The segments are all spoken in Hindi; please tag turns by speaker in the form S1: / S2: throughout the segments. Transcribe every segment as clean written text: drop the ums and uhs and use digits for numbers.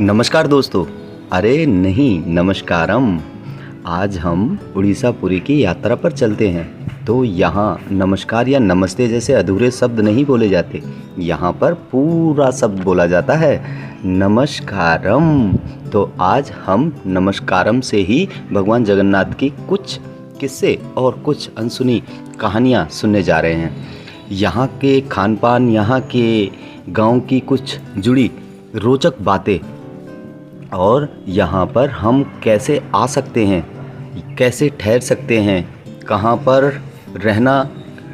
S1: नमस्कार दोस्तों। अरे नहीं, नमस्कारम। आज हम उड़ीसा पुरी की यात्रा पर चलते हैं। तो यहाँ नमस्कार या नमस्ते जैसे अधूरे शब्द नहीं बोले जाते। यहाँ पर पूरा शब्द बोला जाता है, नमस्कारम। तो आज हम नमस्कारम से ही भगवान जगन्नाथ की कुछ किस्से और कुछ अनसुनी कहानियाँ सुनने जा रहे हैं। यहाँ के खान पान, यहाँ के गांव की कुछ जुड़ी रोचक बातें, और यहाँ पर हम कैसे आ सकते हैं, कैसे ठहर सकते हैं, कहाँ पर रहना,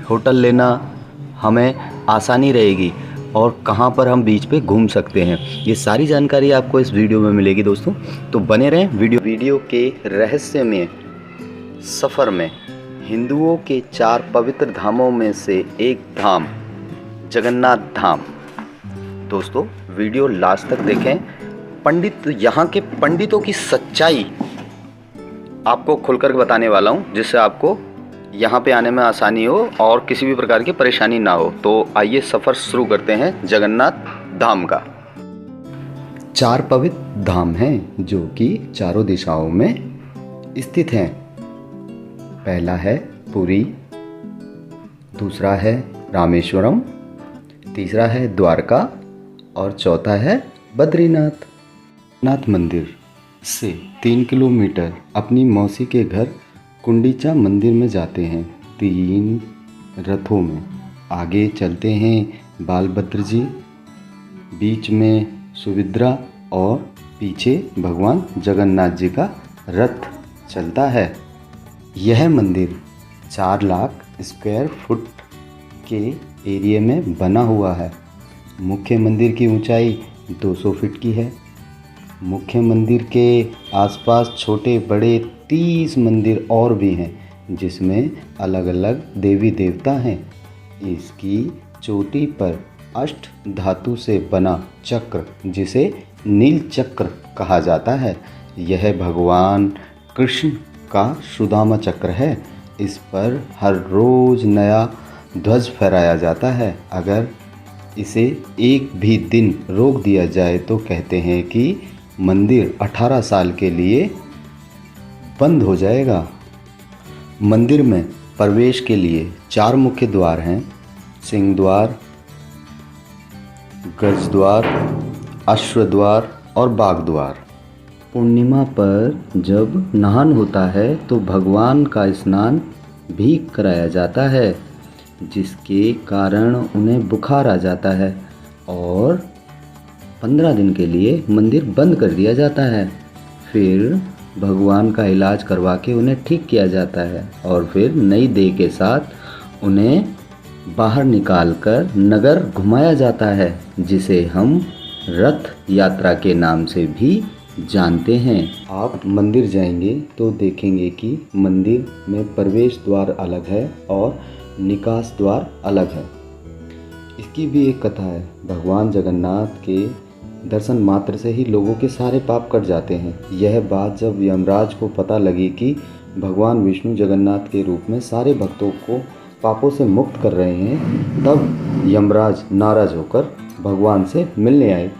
S1: होटल लेना हमें आसानी रहेगी, और कहाँ पर हम बीच पे घूम सकते हैं, ये सारी जानकारी आपको इस वीडियो में मिलेगी दोस्तों। तो बने रहें वीडियो के रहस्यमय सफ़र में। हिंदुओं के 4 पवित्र धामों में से एक धाम जगन्नाथ धाम। दोस्तों वीडियो लास्ट तक देखें। यहाँ के पंडितों की सच्चाई आपको खुलकर बताने वाला हूँ, जिससे आपको यहाँ पे आने में आसानी हो और किसी भी प्रकार की परेशानी ना हो। तो आइए सफ़र शुरू करते हैं जगन्नाथ धाम का। 4 पवित्र धाम हैं जो कि चारों दिशाओं में स्थित हैं। पहला है पुरी, दूसरा है रामेश्वरम, तीसरा है द्वारका और चौथा है बद्रीनाथ। नाथ मंदिर से 3 किलोमीटर अपनी मौसी के घर कुंडीचा मंदिर में जाते हैं 3 रथों में। आगे चलते हैं बालभद्र जी, बीच में सुभद्रा और पीछे भगवान जगन्नाथ जी का रथ चलता है। यह मंदिर 4 लाख स्क्वायर फुट के एरिया में बना हुआ है। मुख्य मंदिर की ऊंचाई 200 फीट की है। मुख्य मंदिर के आसपास छोटे बड़े 30 मंदिर और भी हैं, जिसमें अलग अलग देवी देवता हैं। इसकी चोटी पर अष्ट धातु से बना चक्र, जिसे नील चक्र कहा जाता है, यह भगवान कृष्ण का सुदामा चक्र है। इस पर हर रोज़ नया ध्वज फहराया जाता है। अगर इसे एक भी दिन रोक दिया जाए तो कहते हैं कि मंदिर 18 साल के लिए बंद हो जाएगा। मंदिर में प्रवेश के लिए 4 मुख्य द्वार हैं, सिंह द्वार, गज द्वार, अश्व द्वार और बाग द्वार। पूर्णिमा पर जब नहान होता है तो भगवान का स्नान भी कराया जाता है, जिसके कारण उन्हें बुखार आ जाता है और 15 दिन के लिए मंदिर बंद कर दिया जाता है। फिर भगवान का इलाज करवा के उन्हें ठीक किया जाता है और फिर नई देह के साथ उन्हें बाहर निकालकर नगर घुमाया जाता है, जिसे हम रथ यात्रा के नाम से भी जानते हैं। आप मंदिर जाएंगे तो देखेंगे कि मंदिर में प्रवेश द्वार अलग है और निकास द्वार अलग है। इसकी भी एक कथा है। भगवान जगन्नाथ के दर्शन मात्र से ही लोगों के सारे पाप कट जाते हैं। यह बात जब यमराज को पता लगी कि भगवान विष्णु जगन्नाथ के रूप में सारे भक्तों को पापों से मुक्त कर रहे हैं, तब यमराज नाराज होकर भगवान से मिलने आए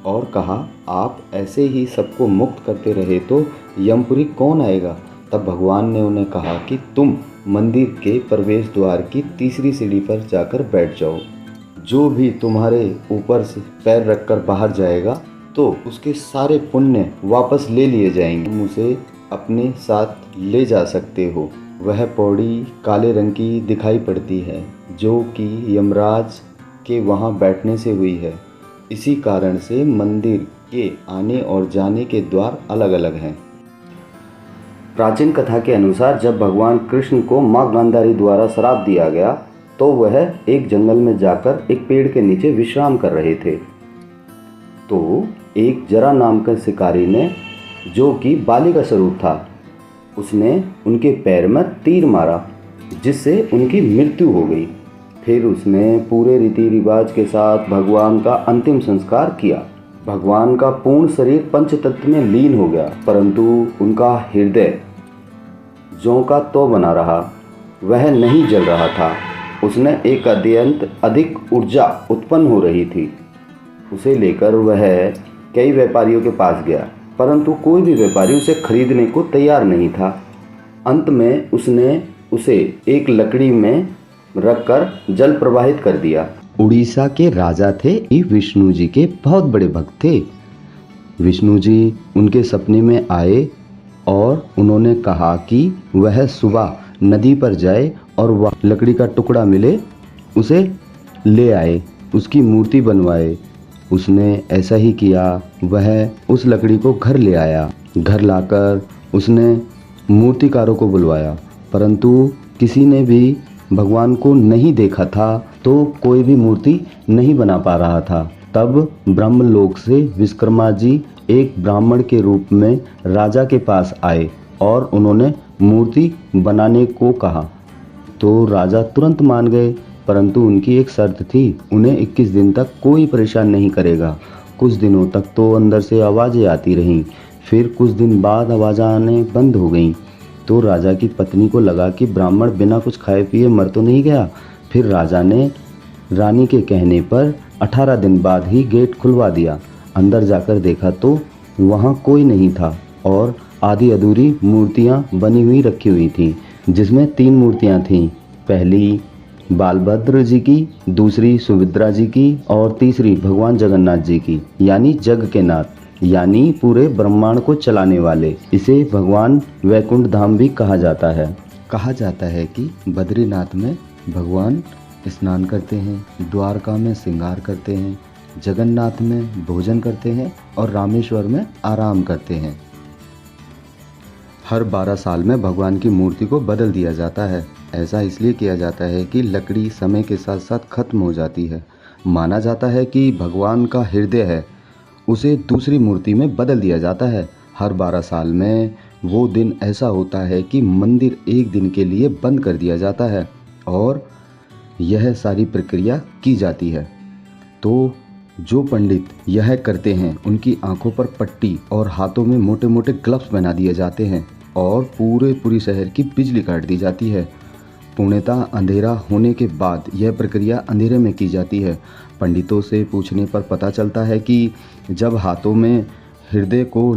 S1: और कहा, आप ऐसे ही सबको मुक्त करते रहे तो यमपुरी कौन आएगा। तब भगवान ने उन्हें कहा कि तुम मंदिर के प्रवेश द्वार की 3री सीढ़ी पर जाकर बैठ जाओ। जो भी तुम्हारे ऊपर से पैर रखकर बाहर जाएगा तो उसके सारे पुण्य वापस ले लिए जाएंगे। तुम उसे अपने साथ ले जा सकते हो। वह पौड़ी काले रंग की दिखाई पड़ती है, जो कि यमराज के वहाँ बैठने से हुई है। इसी कारण से मंदिर के आने और जाने के द्वार अलग अलग हैं। प्राचीन कथा के अनुसार जब भगवान कृष्ण को माँ गांधारी द्वारा श्राप दिया गया तो वह एक जंगल में जाकर एक पेड़ के नीचे विश्राम कर रहे थे। तो एक जरा नाम का शिकारी ने, जो कि बाली का स्वरूप था, उसने उनके पैर में तीर मारा, जिससे उनकी मृत्यु हो गई। फिर उसने पूरे रीति रिवाज के साथ भगवान का अंतिम संस्कार किया। भगवान का पूर्ण शरीर पंचतत्व में लीन हो गया, परंतु उनका हृदय ज्यों का त्यों बना रहा, वह नहीं जल रहा था। उसने एक अत्यंत अधिक ऊर्जा उत्पन्न हो रही थी। उसे लेकर वह कई व्यापारियों के पास गया, परंतु कोई भी व्यापारी उसे खरीदने को तैयार नहीं था। अंत में उसने उसे एक लकड़ी में रखकर जल प्रवाहित कर दिया। उड़ीसा के राजा थे, विष्णु जी के बहुत बड़े भक्त थे। विष्णु जी उनके सपने में आए और उन्होंने कहा कि वह सुबह नदी पर जाए और वह लकड़ी का टुकड़ा मिले उसे ले आए, उसकी मूर्ति बनवाए। उसने ऐसा ही किया। वह उस लकड़ी को घर ले आया। घर लाकर उसने मूर्तिकारों को बुलवाया, परंतु किसी ने भी भगवान को नहीं देखा था, तो कोई भी मूर्ति नहीं बना पा रहा था। तब ब्रह्मलोक से विश्वकर्मा जी एक ब्राह्मण के रूप में राजा के पास आए और उन्होंने मूर्ति बनाने को कहा। तो राजा तुरंत मान गए, परंतु उनकी एक शर्त थी, उन्हें 21 दिन तक कोई परेशान नहीं करेगा। कुछ दिनों तक तो अंदर से आवाज़ें आती रहीं, फिर कुछ दिन बाद आवाज़ें आने बंद हो गईं। तो राजा की पत्नी को लगा कि ब्राह्मण बिना कुछ खाए पिए मर तो नहीं गया। फिर राजा ने रानी के कहने पर 18 दिन बाद ही गेट खुलवा दिया। अंदर जाकर देखा तो वहाँ कोई नहीं था और आधी अधूरी मूर्तियाँ बनी हुई रखी हुई थीं, जिसमें 3 मूर्तियाँ थीं। पहली बालभद्र जी की, दूसरी सुभद्रा जी की और तीसरी भगवान जगन्नाथ जी की, यानी जग के नाथ, यानी पूरे ब्रह्मांड को चलाने वाले। इसे भगवान वैकुंठ धाम भी कहा जाता है। कहा जाता है कि बद्रीनाथ में भगवान स्नान करते हैं, द्वारका में श्रृंगार करते हैं, जगन्नाथ में भोजन करते हैं और रामेश्वर में आराम करते हैं। हर 12 साल में भगवान की मूर्ति को बदल दिया जाता है। ऐसा इसलिए किया जाता है कि लकड़ी समय के साथ साथ खत्म हो जाती है। माना जाता है कि भगवान का हृदय है, उसे दूसरी मूर्ति में बदल दिया जाता है। हर 12 साल में वो दिन ऐसा होता है कि मंदिर एक दिन के लिए बंद कर दिया जाता है और यह सारी प्रक्रिया की जाती है। तो जो पंडित यह करते हैं उनकी आंखों पर पट्टी और हाथों में मोटे मोटे ग्लव्स बना दिए जाते हैं और पूरी शहर की बिजली काट दी जाती है। पूर्णतः अंधेरा होने के बाद यह प्रक्रिया अंधेरे में की जाती है। पंडितों से पूछने पर पता चलता है कि जब हाथों में हृदय को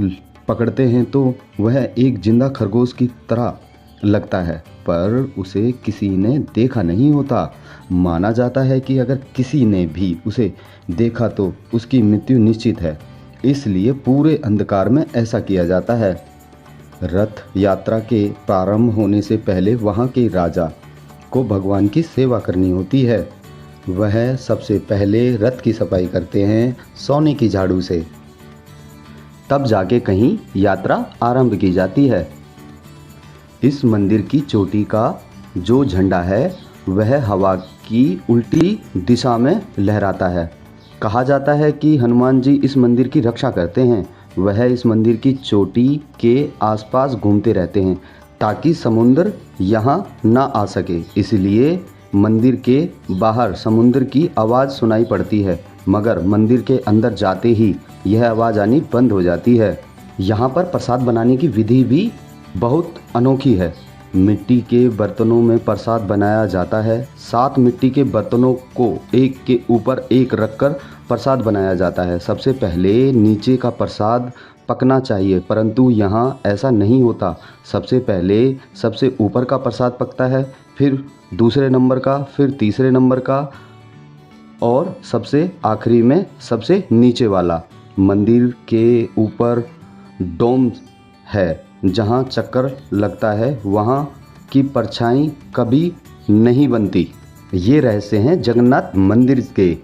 S1: पकड़ते हैं तो वह एक जिंदा खरगोश की तरह लगता है, पर उसे किसी ने देखा नहीं होता। माना जाता है कि अगर किसी ने भी उसे देखा तो उसकी मृत्यु निश्चित है, इसलिए पूरे अंधकार में ऐसा किया जाता है। रथ यात्रा के प्रारंभ होने से पहले वहाँ के राजा को भगवान की सेवा करनी होती है। वह सबसे पहले रथ की सफाई करते हैं सोने की झाड़ू से, तब जाके कहीं यात्रा आरंभ की जाती है। इस मंदिर की चोटी का जो झंडा है वह हवा की उल्टी दिशा में लहराता है। कहा जाता है कि हनुमान जी इस मंदिर की रक्षा करते हैं। वह इस मंदिर की चोटी के आसपास घूमते रहते हैं ताकि समुद्र यहाँ ना आ सके, इसलिए मंदिर के बाहर समुद्र की आवाज़ सुनाई पड़ती है, मगर मंदिर के अंदर जाते ही यह आवाज़ आनी बंद हो जाती है। यहाँ पर प्रसाद बनाने की विधि भी बहुत अनोखी है। मिट्टी के बर्तनों में प्रसाद बनाया जाता है। 7 मिट्टी के बर्तनों को एक के ऊपर एक रखकर प्रसाद बनाया जाता है। सबसे पहले नीचे का प्रसाद पकना चाहिए, परंतु यहाँ ऐसा नहीं होता। सबसे पहले सबसे ऊपर का प्रसाद पकता है, फिर दूसरे नंबर का, फिर तीसरे नंबर का और सबसे आखिरी में सबसे नीचे वाला। मंदिर के ऊपर डोम है जहाँ चक्कर लगता है, वहाँ की परछाई कभी नहीं बनती। ये रहस्य हैं जगन्नाथ मंदिर के।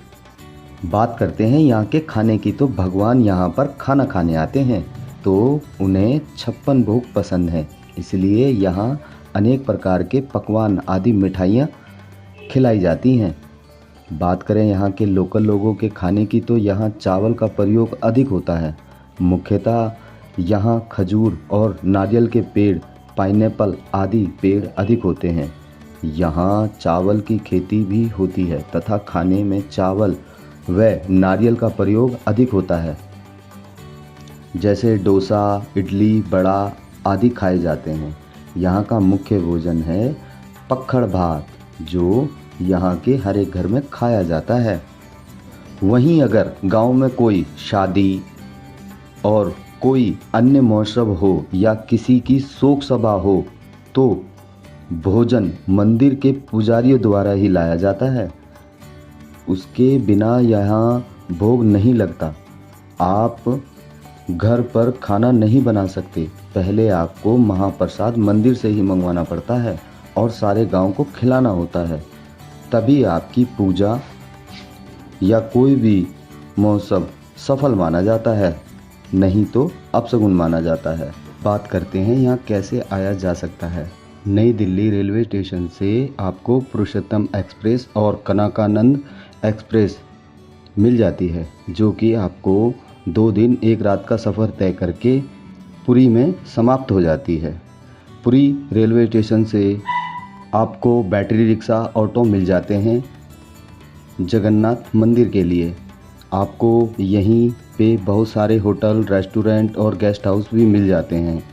S1: बात करते हैं यहाँ के खाने की, तो भगवान यहाँ पर खाना खाने आते हैं तो उन्हें 56 भोग पसंद हैं, इसलिए यहाँ अनेक प्रकार के पकवान आदि मिठाइयाँ खिलाई जाती हैं। बात करें यहाँ के लोकल लोगों के खाने की, तो यहाँ चावल का प्रयोग अधिक होता है। मुख्यतः यहाँ खजूर और नारियल के पेड़, पाइनएप्पल आदि पेड़ अधिक होते हैं। यहाँ चावल की खेती भी होती है तथा खाने में चावल व नारियल का प्रयोग अधिक होता है। जैसे डोसा, इडली, बड़ा आदि खाए जाते हैं। यहाँ का मुख्य भोजन है पक्खड़ भात, जो यहाँ के हर एक घर में खाया जाता है। वहीं अगर गांव में कोई शादी और कोई अन्य महोत्सव हो या किसी की शोक सभा हो तो भोजन मंदिर के पुजारियों द्वारा ही लाया जाता है। उसके बिना यहाँ भोग नहीं लगता। आप घर पर खाना नहीं बना सकते, पहले आपको महाप्रसाद मंदिर से ही मंगवाना पड़ता है और सारे गांव को खिलाना होता है, तभी आपकी पूजा या कोई भी महोत्सव सफल माना जाता है, नहीं तो अपशगुन माना जाता है। बात करते हैं यहाँ कैसे आया जा सकता है। नई दिल्ली रेलवे स्टेशन से आपको पुरुषोत्तम एक्सप्रेस और कनकानंद एक्सप्रेस मिल जाती है, जो कि आपको 2 दिन 1 रात का सफ़र तय करके पुरी में समाप्त हो जाती है। पुरी रेलवे स्टेशन से आपको बैटरी रिक्शा ऑटो मिल जाते हैं जगन्नाथ मंदिर के लिए। आपको यहीं पे बहुत सारे होटल, रेस्टोरेंट और गेस्ट हाउस भी मिल जाते हैं,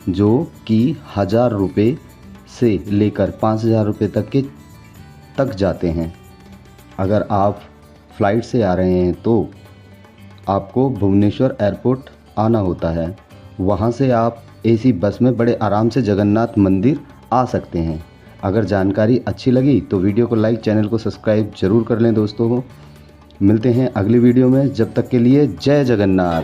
S1: जो कि 1000 रुपये से लेकर 5000 रुपये तक जाते हैं। अगर आप फ्लाइट से आ रहे हैं तो आपको भुवनेश्वर एयरपोर्ट आना होता है, वहाँ से आप एसी बस में बड़े आराम से जगन्नाथ मंदिर आ सकते हैं। अगर जानकारी अच्छी लगी तो वीडियो को लाइक, चैनल को सब्सक्राइब जरूर कर लें दोस्तों। मिलते हैं अगली वीडियो में, जब तक के लिए जय जगन्नाथ।